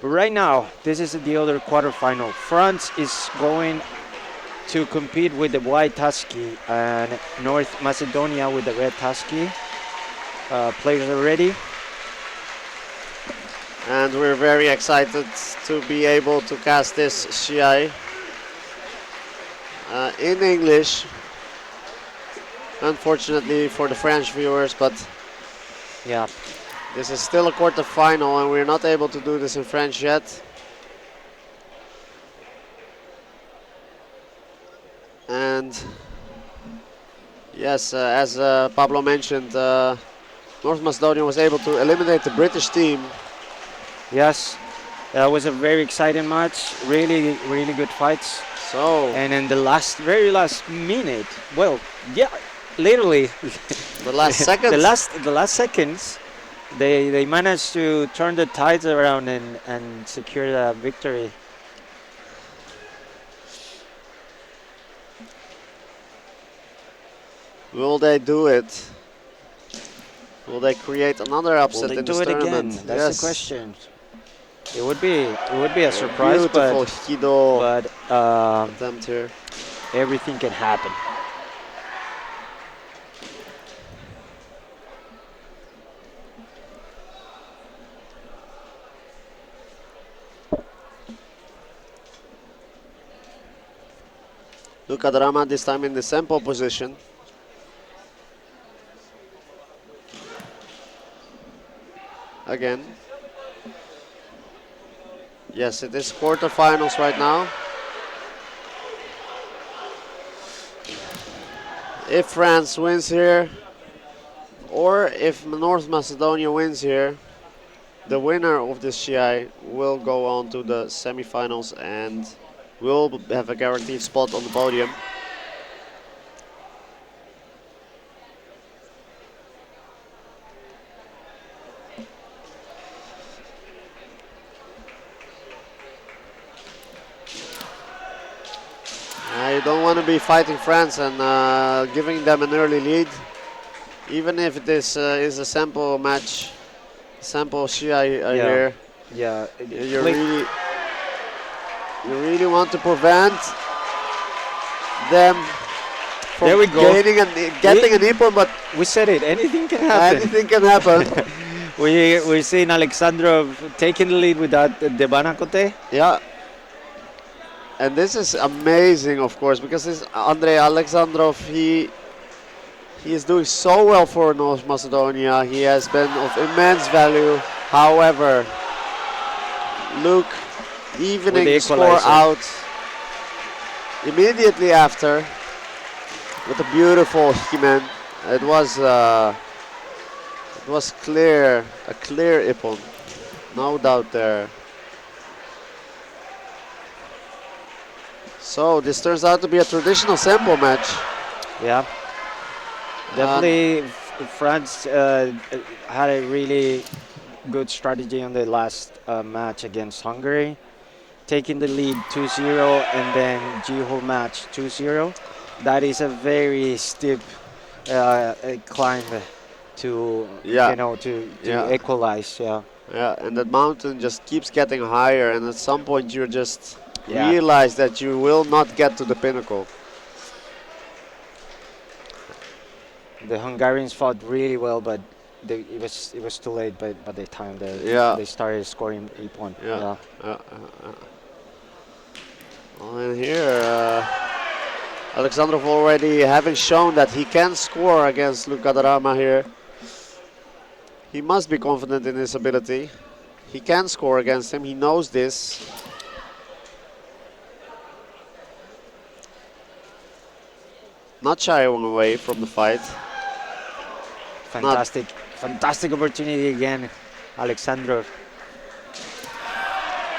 Right now, this is the other quarterfinal. France is going to compete with the white Tusky and North Macedonia with the red Tusky. Players are ready. And we're very excited to be able to cast this Shiai in English. Unfortunately for the French viewers, but Yeah, this is still a quarterfinal and we're not able to do this in French yet. And yes, as Pablo mentioned, North Macedonia was able to eliminate the British team. yes. That was a very exciting match. Really, really good fights. So, And in the very last minute, well, yeah, literally, the last seconds. the last seconds, they managed to turn the tides around and secure the victory. Will they do it? Will they create another Will upset they in do this it tournament? again? That's Yes. the question. It would be a surprise, Beautiful Hido but attempt here. everything can happen. Luca Drama this time in the sample position. Again. Yes, it is quarterfinals right now. If France wins here, or if North Macedonia wins here, the winner of this Shiai will go on to the semifinals and will have a guaranteed spot on the podium. You don't want to be fighting France and giving them an early lead, even if this is a sample match, sample Shiai here. Yeah, You really want to prevent them from There we go. getting an Ippon, but we said it. Anything can happen. anything can happen. We're seeing Alexandrov taking the lead without the Banakote. Yeah. And this is amazing, of course, because this Andrei Alexandrov, he is doing so well for North Macedonia. He has been of immense value. However, look, evening the score out immediately after with a beautiful Himen. It was clear, a clear Ippon, no doubt there. So this turns out to be a traditional sample match. Yeah, definitely. France had a really good strategy on the last match against Hungary, taking the lead 2-0 and then G-whole match 2-0. That is a very steep climb to equalize. Yeah, and that mountain just keeps getting higher, and at some point you just realize that you will not get to the pinnacle. The Hungarians fought really well, but it was too late by the time they started scoring Ippon. Well, and here Alexandrov already having shown that he can score against Luca Darama here. He must be confident in his ability. He can score against him, he knows this. Not shying away from the fight. Fantastic opportunity again, Alexandrov.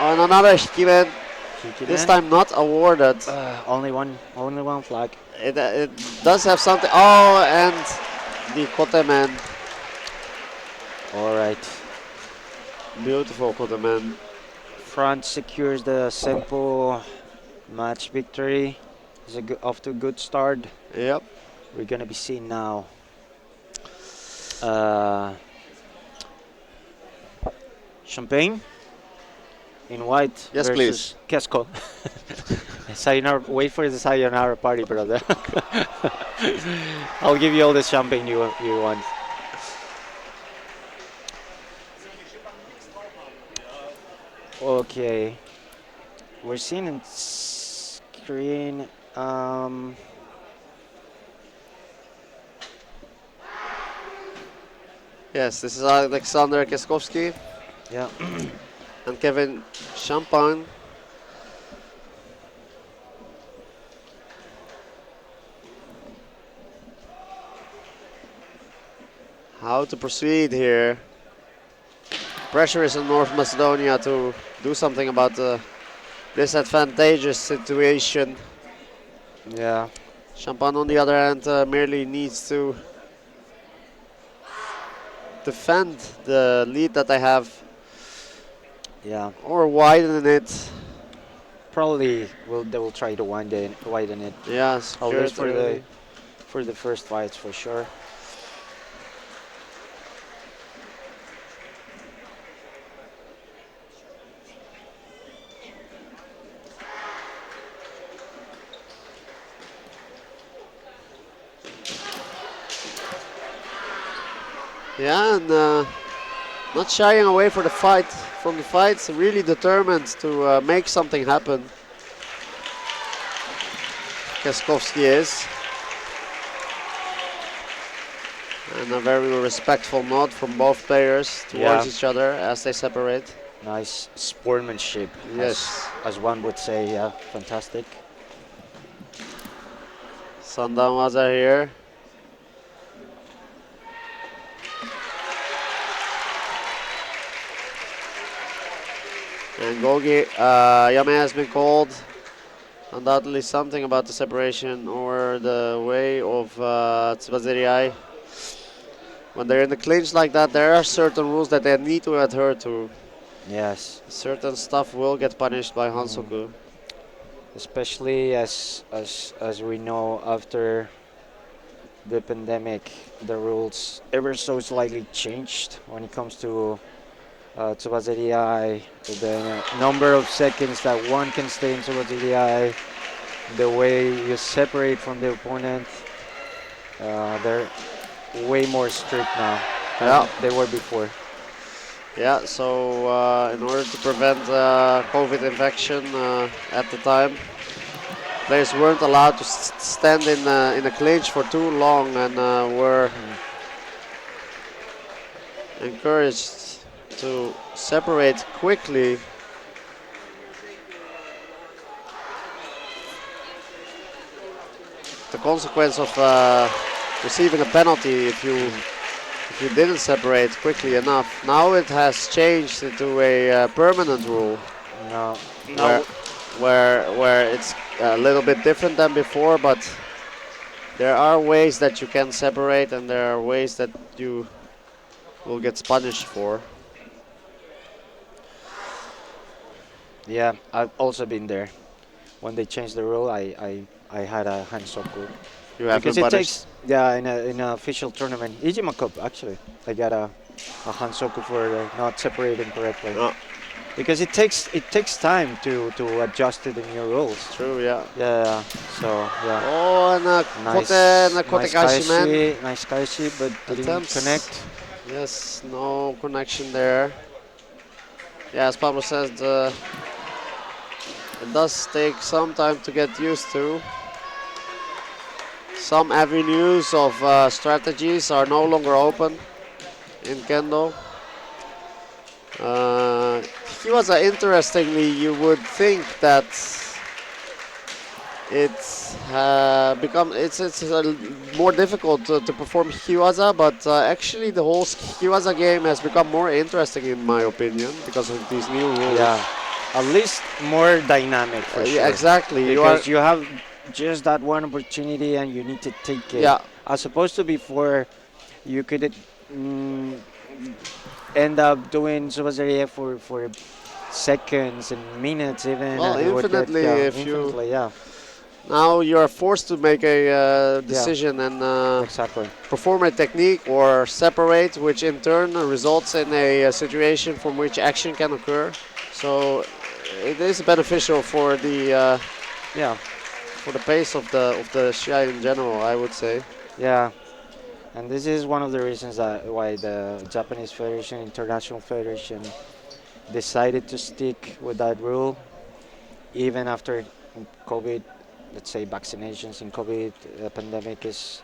On another Hikimen. This time not awarded. Only one flag. It does have something. Oh, and the Kotemen. All right. Beautiful Kotemen. France secures the simple match victory. It's off to a good start. Yep. We're gonna be seeing now Champagne in white Yes, please. versus Kesko. Sayonara, wait for the sayonara party, brother. I'll give you all the champagne you want. Okay, we're seeing in screen. Yes, this is Alexander Keskowski Yeah. and Kevin Champagne. How to proceed here? Pressure is in North Macedonia to do something about the disadvantageous situation. Yeah. Champagne, on the other hand, merely needs to defend the lead that I have Yeah. or widen it. Probably they will try to widen it. Yeah, At secure least it early. for the first fights for sure. Yeah, and not shying away from the fights, really determined to make something happen. Keskowski is. And a very respectful nod from both players towards Yeah. each other as they separate. Nice sportsmanship, Yes. as one would say. Yeah, fantastic. Sandan Waza here. And Gogi Yame has been called. Undoubtedly something about the separation or the way of Tsvazeriai. When they're in the clinch like that, there are certain rules that they need to adhere to. Yes. Certain stuff will get punished by Hansoku. Especially as we know after the pandemic, the rules ever so slightly changed when it comes to Tsubazeri, the number of seconds that one can stay in Tsubazeri, the way you separate from the opponent. They're way more strict now than they were before. Yeah, so in order to prevent COVID infection at the time, players weren't allowed to stand in a clinch for too long and were encouraged to separate quickly. The consequence of receiving a penalty if you didn't separate quickly enough. Now it has changed into a permanent rule. No. Where it's a little bit different than before, but there are ways that you can separate and there are ways that you will get punished for. Yeah, I've also been there. When they changed the rule, I had a Hansoku. You have Because been it punished? takes, in an official tournament, Ijima Cup actually, I got a Hansoku for not separating correctly. Oh. Because it takes time to adjust to the new rules. True, yeah. Yeah, so yeah. Oh, and a nice Kotekashi, nice Kaishi, but didn't connect. Yes, no connection there. Yeah, as Pablo says, it does take some time to get used to. Some avenues of strategies are no longer open in Kendo. Interestingly, you would think that it's more difficult to perform Hikiwaza, but actually the whole Hikiwaza game has become more interesting in my opinion because of these new rules. Yeah, at least more dynamic for sure. Yeah, exactly. Because you have just that one opportunity and you need to take it. Yeah. As opposed to before, you could end up doing Subazaria for seconds and minutes even. Well, and it would get, infinitely yeah, if infinitely, yeah. Now you are forced to make a Yeah, decision and exactly. perform a technique or separate, which in turn results in a situation from which action can occur. So it is beneficial Yeah, for the pace of the Shia in general, I would say. yeah. And this is one of the reasons that why the Japanese Federation, International Federation, decided to stick with that rule even after COVID. Let's say vaccinations in COVID pandemic is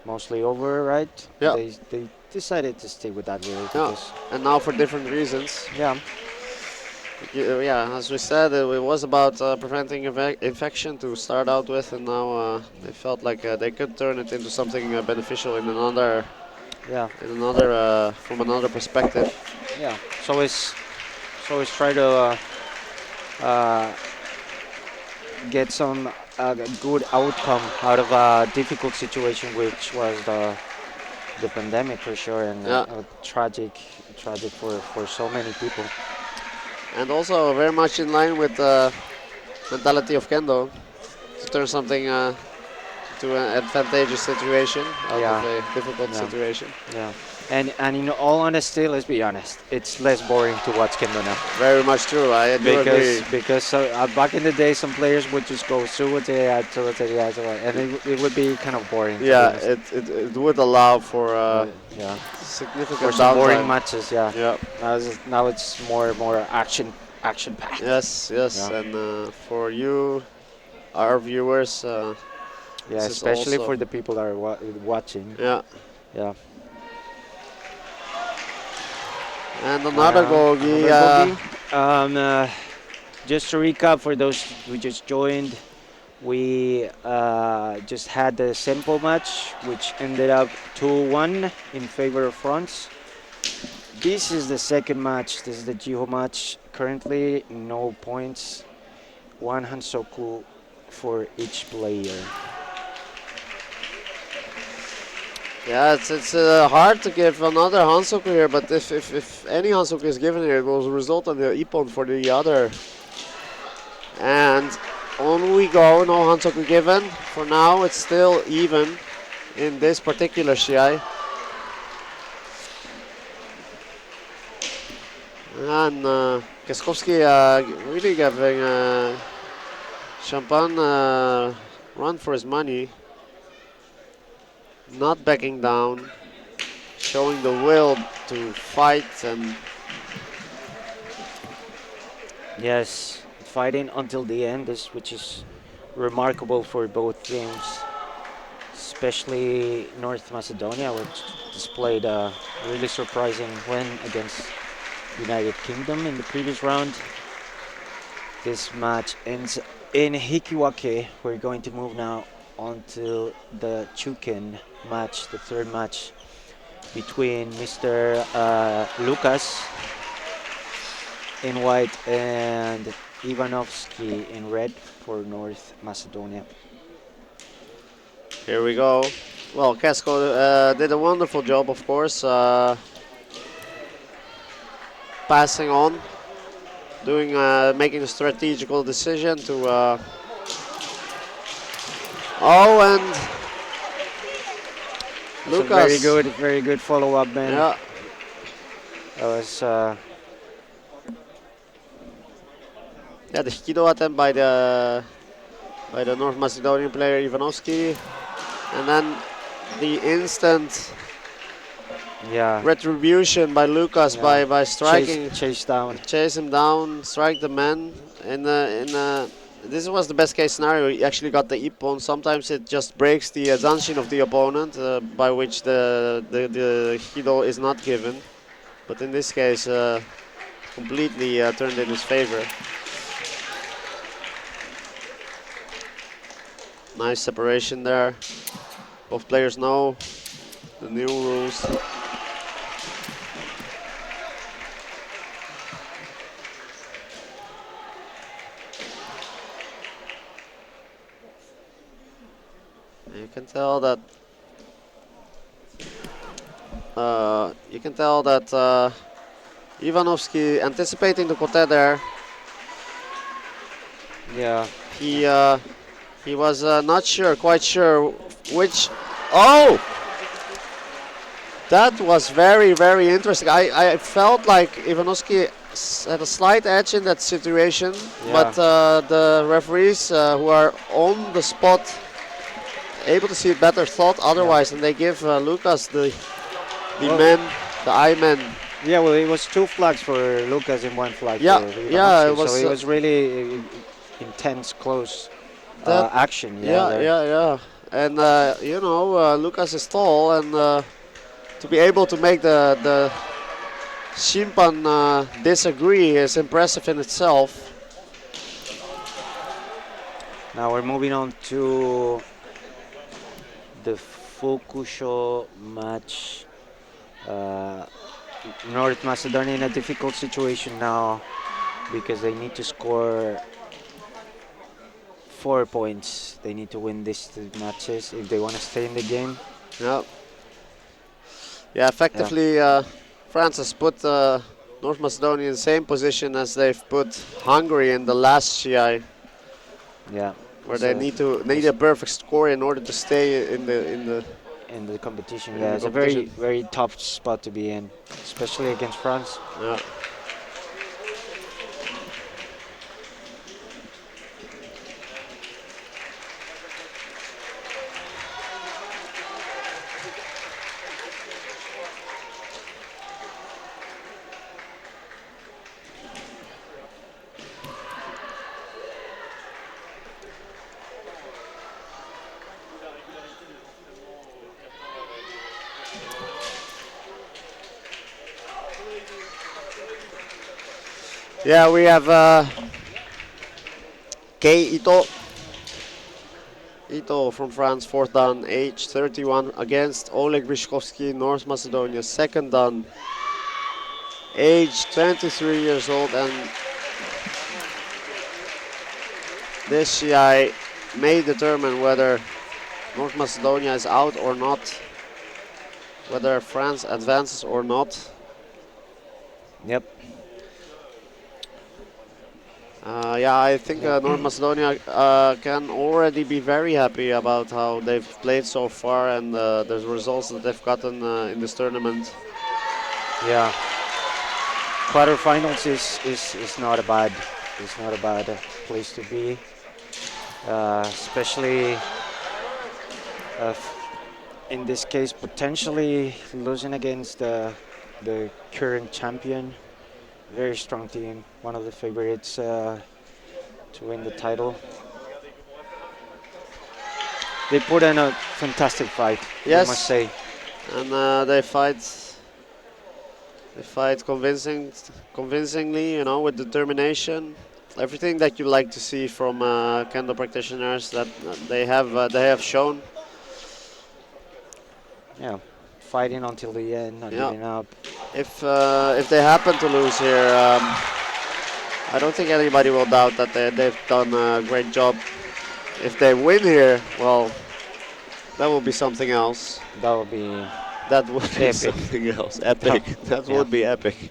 mostly over, right? Yeah, They decided to stick with that rule yeah. because And now for different reasons. yeah, Yeah, as we said, it was about preventing infection to start out with, and now they felt like they could turn it into something beneficial yeah, in another from another perspective. yeah. So always try to uh, get some good outcome out of a difficult situation, which was the pandemic for sure, and Yeah, tragic for so many people. and also very much in line with the mentality of kendo to turn something to an advantageous situation out of Yeah, a difficult yeah, situation. yeah. And in all honesty, let's be honest, it's less boring to watch kendo now. Very much true. I do agree. Because back in the day, some players would just go suwate, and it would be kind of boring to be Yeah, honest. it would allow for Yeah, for significant some boring downtime. matches. Yeah, Yeah. now it's more action packed. Yes, yes, Yeah, and for you, our viewers, yeah, this is especially also for the people that are watching. yeah. Yeah, And another gogi. another bogey. Um, uh, just to recap for those who just joined, we just had the Senpo match, which ended up 2-1 in favor of France. This is the second match. This is the Jiho match. Currently, no points. One Hansoku for each player. Yeah, it's hard to give another Hansoku here, but if any Hansoku is given here, it will result in the Ippon for the other. And on we go, no Hansoku given. For now, it's still even in this particular Shiai. And Kaskowski really giving Champagne run for his money, not backing down, showing the will to fight and Yes, fighting until the end, which is remarkable for both teams, especially North Macedonia, which displayed a really surprising win against United Kingdom in the previous round. This match ends in Hikiwake. We're going to move now on to the Chuken match, the third match between Mr. Lucas in white and Ivanovsky in red for North Macedonia. here we go. Well, Casco did a wonderful job, of course, passing on, making a strategical decision to. Oh, and So Lucas. very good follow-up, man. Yeah, That was yeah, the Hikido attempt by the North Macedonian player Ivanovsky, and then the instant yeah, retribution by Lucas yeah. by striking, Chase down. chase him down, strike the man. This was the best case scenario. He actually got the ippon. Sometimes it just breaks the zanshin of the opponent, by which the hido is not given. But in this case, completely turned in his favor. Nice separation there. Both players know the new rules. You can tell that. Ivanovsky anticipating the kote there. Yeah, He He was not sure, quite sure which. Oh! That was very, very interesting. I felt like Ivanovsky had a slight edge in that situation, Yeah. but the referees who are on the spot, able to see it better, thought Yeah. otherwise, and they give Lucas the Well, men, the I men. yeah. Well, it was two flags for Lucas and one flag Yeah, for yeah, it Ivanovsky. So was it was really intense, close that. action. Yeah, Yeah, there. yeah, yeah. And Lucas is tall, and to be able to make the Shimpan disagree is impressive in itself. Now we're moving on to the Fukusho match. Uh, North Macedonia in a difficult situation now because they need to score 4 points. They need to win these two matches if they want to stay in the game. Yeah, yeah. Yeah, Effectively, France has put North Macedonia in the same position as they've put Hungary in the last GI, yeah. where they So need a perfect score in order to stay in the competition, in yeah, the it's a competition. very tough spot to be in, especially against France. Yeah. Yeah, we have Kei Ito from France, fourth dan, age 31, against Oleg Brishkovsky, North Macedonia, second dan, age 23 years old, and this GI may determine whether North Macedonia is out or not, whether France advances or not. Yep. Yeah, I think Yeah. North Macedonia can already be very happy about how they've played so far and the results that they've gotten in this tournament. Yeah. Quarterfinals is not a bad place to be, especially in this case potentially losing against the current champion. Very strong team, one of the favorites to win the title. They put in a fantastic fight, we must Yes, say. and they fight convincingly, with determination. Everything that you like to see from kendo practitioners that they have shown. Yeah, fighting until the end, not Yeah. giving up. If they happen to lose here, I don't think anybody will doubt that they've done a great job. If they win here, well, that will be something else. That would be That would be epic. something else. That- Epic. That yeah. would be epic.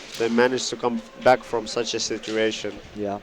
If they manage to come back from such a situation. Yeah.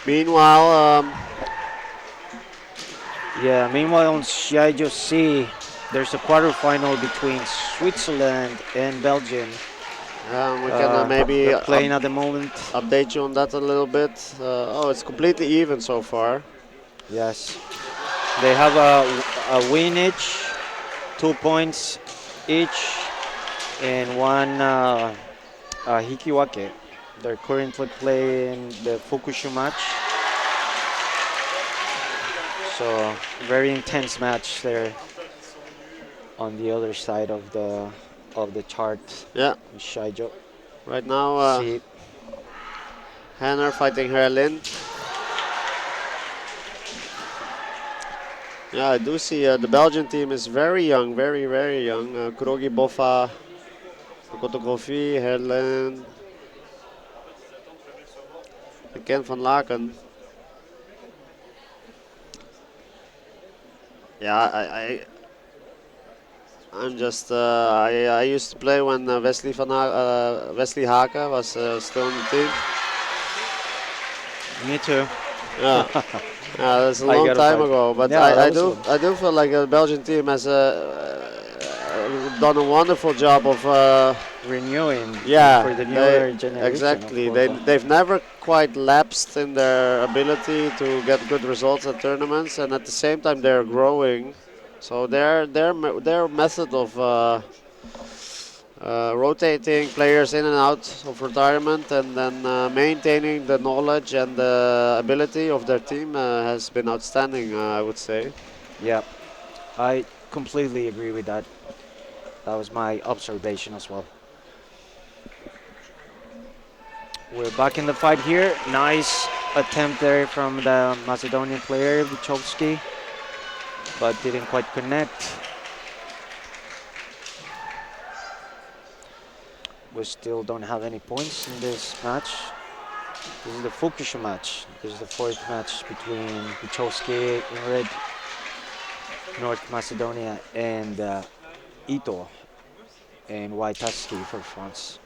Meanwhile, Yeah, meanwhile on Shiaijo C, there's a quarterfinal between Switzerland and Belgium. we can maybe They're playing at the moment. update you on that a little bit. It's completely even so far. Yes. They have a win each, 2 points each, and one Hikiwake. They're currently playing the Fukusho match. So very intense match there on the other side of the chart, Yeah. Shijo. Right now, See, Hanner fighting Herlin. Yeah, I do see the Belgian team is very young, very, very young. Kurogi Boffa, Makoto Kofi, Herlin, and Ken van Laken. Yeah, I'm just I used to play when Wesley Haka was still in the team. me too. Yeah, that's a I long got a time fight. ago. But Yeah, that was I do feel like the Belgian team has done a wonderful job of renewing yeah, for the they newer generation, of exactly course. they've never quite lapsed in their ability to get good results at tournaments, and at the same time they're growing. So their method of rotating players in and out of retirement and then maintaining the knowledge and the ability of their team has been outstanding, I would say. Yeah, I completely agree with that. That was my observation as well. We're back in the fight here. Nice attempt there from the Macedonian player, Vichovsky, but didn't quite connect. We still don't have any points in this match. This is the Fukusho match. This is the fourth match between Vichovsky in red, North Macedonia, and Ito and Wojtowski for France.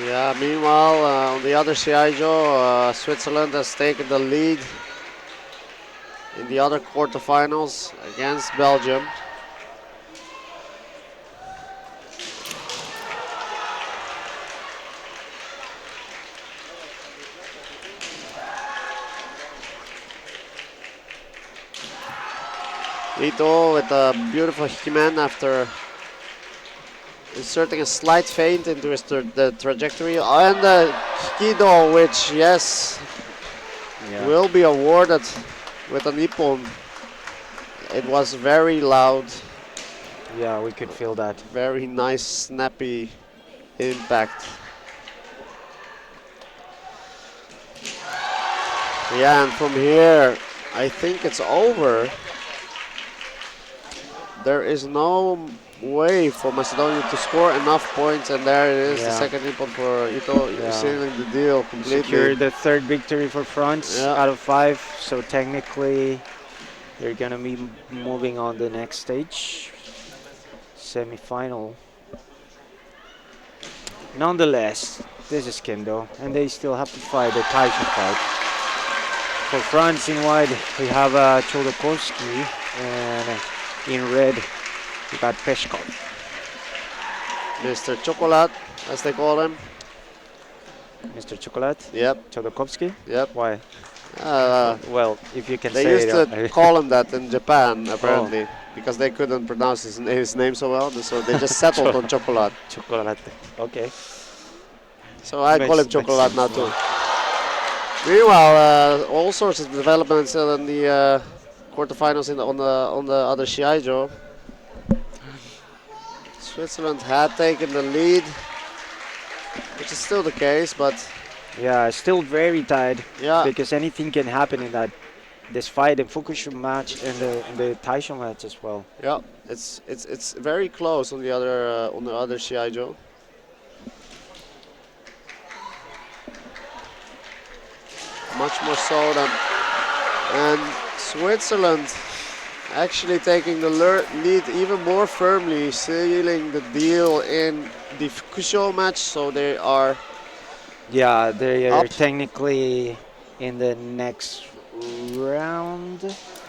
Yeah, meanwhile, on the other Siajo, Switzerland has taken the lead in the other quarterfinals against Belgium. Ito with a beautiful Hikimen after inserting a slight feint into the trajectory. And the Hikido, which, yes, Yeah. will be awarded with an Ippon. It was very loud, Yeah, we could feel that. very nice, snappy impact. Yeah, and from here, I think it's over. There is no way for Macedonia to score enough points, and there it is, the Yeah. second input for Ito, Yeah. sealing the deal completely. Secure the third victory for France Yeah. out of 5. So technically, they're gonna be moving on the next stage, semi-final. Nonetheless, this is Kendo, and they still have to fight the Tyson fight. For France in white, we have Chodorkovsky, and in red, we got Peshkov. Mr. Chocolate, as they call him. Mr. Chocolate, Yep, Chodorkovsky. yep. Why? Uh, Well, if you can they say used it. to call him that in Japan, apparently, because they couldn't pronounce his name so well, so they just settled on Chocolate. Chocolate. Okay. So I call him Makes Chocolate sense, now too. Meanwhile, all sorts of developments in the quarterfinals on the other Shiaijo. Switzerland had taken the lead, which is still the case, but Yeah, still very tight yeah, because anything can happen in this fight, in Fukusho match and the Taisho match as well. yeah, it's very close on the other Shiaijo. Much more so than, and Switzerland actually taking the lead even more firmly, sealing the deal in the Fukusho match. So they are Yeah, they are up. technically in the next round.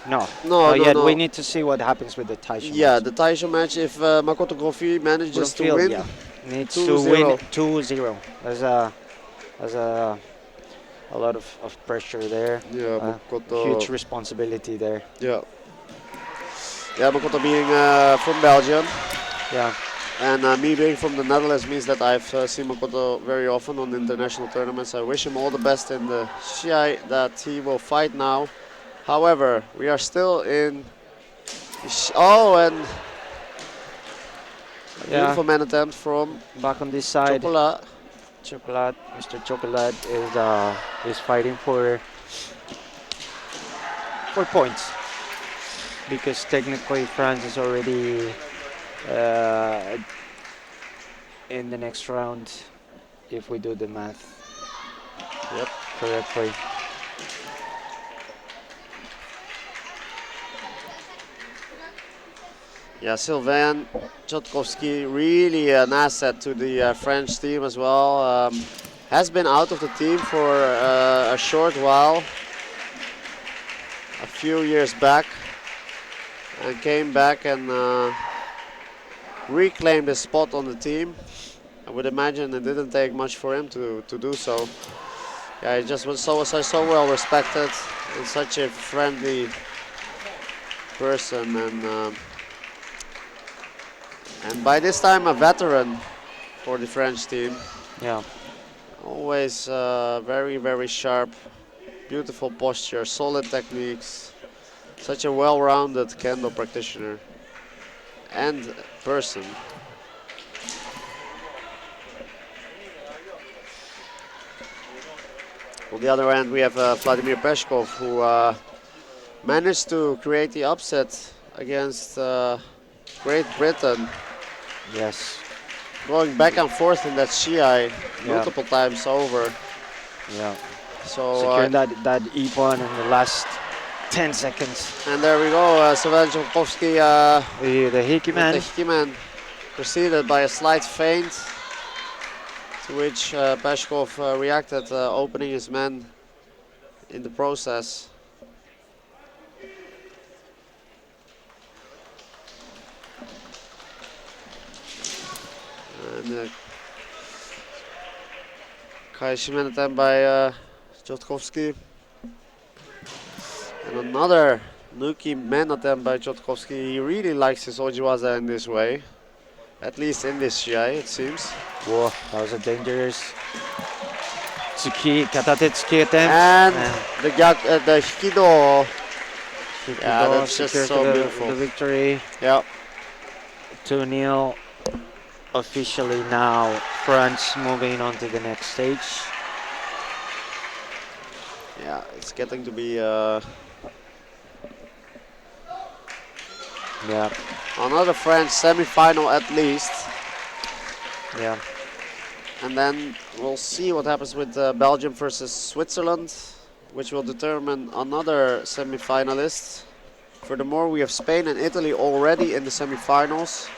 No, No, not no, yet. We no. need to see what happens with the Taisho Yeah, match. the Taisho match. If Makoto Kofi manages to Broomfield, win, yeah, needs to 2-0. win 2-0. There's a has a lot of pressure there. Yeah, Huge Makoto. responsibility there. Yeah, yeah, Makoto being from Belgium. Yeah, And me being from the Netherlands means that I've seen Makoto very often on international tournaments. I wish him all the best in the Shiai that he will fight now. However, we are still in. Oh, and a yeah. beautiful man attempt from Back on this side, Chocolat. Chocolate, Mr. Chocolate is fighting for points because technically France is already uh, in the next round if we do the math Yep. correctly. Yeah, Sylvain Chotkowski, really an asset to the French team as well. Has been out of the team for a short while, a few years back, and came back and reclaimed his spot on the team. I would imagine it didn't take much for him to do so. Yeah, he just was so well respected and such a friendly person, and by this time a veteran for the French team. Yeah, Always very sharp, beautiful posture, solid techniques. Such a well-rounded kendo practitioner and person. On the other hand, we have Vladimir Peshkov, who managed to create the upset against Great Britain, yes, going back and forth in that Shiai yeah, multiple times over. yeah. So Securing that E1 in the last 10 seconds. and there we go, Sylvain Chotkowski The Hickey with the man. He-Man preceded by a slight feint, to which Peshkov reacted, opening his man in the process. And Kaishimen attempt by Chotkowski. And another Nuki men attempt by Chotkowski. He really likes his Ojiwaza in this way. At least in this Shiai, it seems. Whoa, that was a dangerous Katate Tsuki attempt. And the Hikido. Yeah, Hikido that's just secures so the beautiful. victory. Yeah. 2-0. Officially now, France moving on to the next stage. Yeah, it's getting to be Yeah, another French semi-final at least. yeah, And then we'll see what happens with Belgium versus Switzerland, which will determine another semi-finalist. Furthermore, we have Spain and Italy already in the semi-finals.